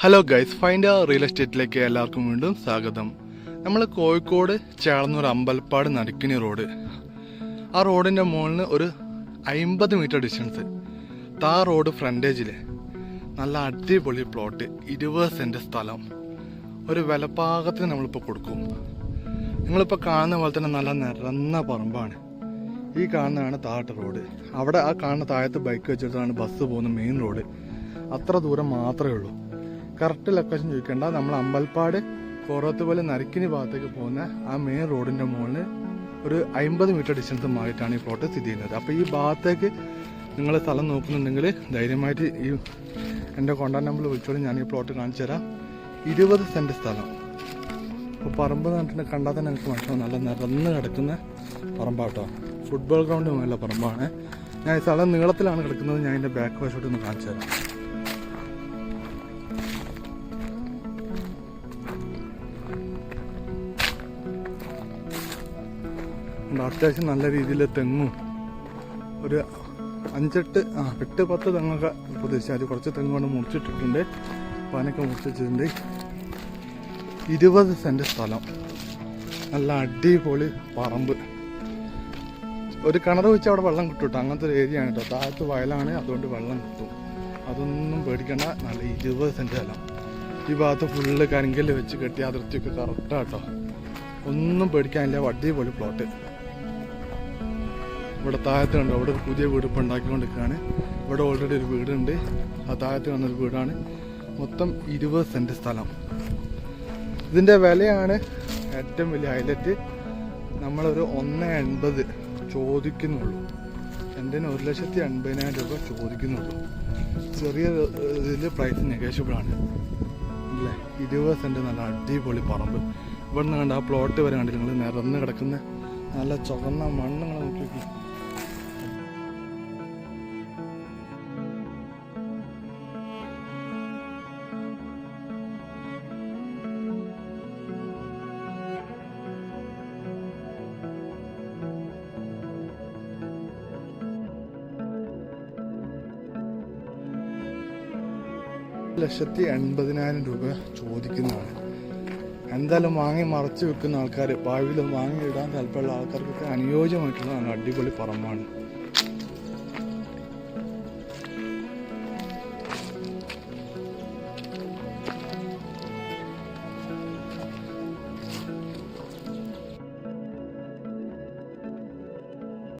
Hello guys, find real എസ്റ്റേറ്റിലേക്ക് എല്ലാവർക്കും വീണ്ടും സ്വാഗതം. നമ്മൾ കോഴിക്കോട് ചേളന്നൂർ അമ്പലപ്പാട് നടുക്കിനി റോഡ്, ആ റോഡിൻ്റെ മുകളിൽ ഒരു 50 മീറ്റർ ഡിസ്റ്റൻസ് റോഡ് ഫ്രണ്ടേജിൽ നല്ല അടിപൊളി പ്ലോട്ട്, 20 സെൻറ്റ് സ്ഥലം, ഒരു വിലപ്പാകത്തിന് നമ്മളിപ്പോൾ കൊടുക്കും. നിങ്ങളിപ്പോൾ കാണുന്ന പോലെ തന്നെ നല്ല നിറന്ന പറമ്പാണ്. ഈ കാണുന്നതാണ് താഴത്തെ റോഡ്. അവിടെ ആ കാണുന്ന താഴത്ത് ബൈക്ക് വെച്ചിട്ടാണ് ബസ് പോകുന്ന മെയിൻ റോഡ്. അത്ര ദൂരം മാത്രമേ ഉള്ളൂ. കറക്റ്റ് ലൊക്കേഷൻ ചോദിക്കേണ്ട, നമ്മൾ അമ്പലപ്പാട് കോറത്തുപോലെ നരിക്കിനി ഭാഗത്തേക്ക് പോകുന്ന ആ മെയിൻ റോഡിൻ്റെ മുകളിൽ ഒരു 50 മീറ്റർ ഡിസ്റ്റൻസ് മാറിയിട്ടാണ് ഈ പ്ലോട്ട് സ്ഥിതി ചെയ്യുന്നത്. അപ്പോൾ ഈ ഭാഗത്തേക്ക് നിങ്ങൾ സ്ഥലം നോക്കുന്നുണ്ടെങ്കിൽ ധൈര്യമായിട്ട് ഈ എൻ്റെ കോൺടാക്ട് നമ്പർ വിളിച്ചോളൂ, ഞാൻ ഈ പ്ലോട്ട് കാണിച്ചു തരാം. 20 സെൻറ്റ് സ്ഥലം. അപ്പോൾ പറമ്പ് കണ്ടിട്ട് കണ്ടാൽ തന്നെ എനിക്ക് മനസ്സിലാവും, നല്ല നിറന്ന് കിടക്കുന്ന പറമ്പാട്ടോ. ഫുട്ബോൾ ഗ്രൗണ്ട് മേലുള്ള പറമ്പാണ്. ഞാൻ ഈ സ്ഥലം നീളത്തിലാണ് കിടക്കുന്നത്. ഞാൻ ഇതിൻ്റെ ബാക്ക് വശോട്ട് ഒന്ന് കാണിച്ചു തരാം. അത്യാവശ്യം നല്ല രീതിയിൽ തെങ്ങും ഒരു 8-10 തെങ്ങൊക്കെ പ്രതീക്ഷിച്ചാൽ കുറച്ച് തെങ്ങ് കൊണ്ട് മുറിച്ചിട്ടിട്ടുണ്ട്. പനൊക്കെ മുറിച്ചിട്ടുണ്ട്. 20 സെൻറ്റ് സ്ഥലം, നല്ല അടിപൊളി പറമ്പ്. ഒരു കിണർ വെച്ച് അവിടെ വെള്ളം കിട്ടും കേട്ടോ. അങ്ങനത്തെ ഒരു ഏരിയ ആണ് കേട്ടോ. താഴത്ത് വയലാണ്, അതുകൊണ്ട് വെള്ളം കിട്ടും. അതൊന്നും പേടിക്കേണ്ട. നല്ല 20 സെൻറ്റ് സ്ഥലം. ഈ ഭാഗത്ത് ഫുള്ള് കരിങ്കല്ല് വെച്ച് കെട്ടിയ അതിർത്തിയൊക്കെ കറക്റ്റാട്ടോ. ഒന്നും പേടിക്കാനില്ല. അടിപൊളി പ്ലോട്ട്. ഇവിടെ താഴത്ത് കണ്ടോ, അവിടെ ഒരു പുതിയ വീട് ഇപ്പോൾ ഉണ്ടാക്കിക്കൊണ്ടിരിക്കുകയാണ്. ഇവിടെ ഓൾറെഡി ഒരു വീടുണ്ട്. ആ താഴത്ത് വന്നൊരു വീടാണ്. മൊത്തം 20 സെൻറ്റ് സ്ഥലം. ഇതിൻ്റെ വിലയാണ് ഏറ്റവും വലിയ ഹൈലൈറ്റ്. നമ്മളൊരു 1.80 ചോദിക്കുന്നുള്ളൂ. സെൻറ്റിന് 1,80,000 രൂപ ചോദിക്കുന്നുള്ളൂ. ചെറിയ ഇതിൽ പ്രൈസ് നെഗോഷ്യബിളാണ് അല്ലേ. 20 സെൻറ്റ് നല്ല അടിപൊളി പറമ്പ്. ഇവിടെ നിന്ന് കണ്ട ആ പ്ലോട്ട് വരെ കണ്ടില്ല നിങ്ങൾ, നിറന്ന് കിടക്കുന്ന നല്ല ചുവന്ന മണ്ണ് നിങ്ങൾ നോക്കി നോക്കി. $1,80,000 രൂപ ചോദിക്കുന്നതാണ്. എന്തായാലും വാങ്ങി മറച്ച് വെക്കുന്ന ആൾക്കാർ, ഭാവിയിൽ വാങ്ങി ഇടാൻ താല്പര്യമുള്ള ആൾക്കാർക്കൊക്കെ അനുയോജ്യമായിട്ടുള്ള അടിപൊളി പറമ്പാണ്.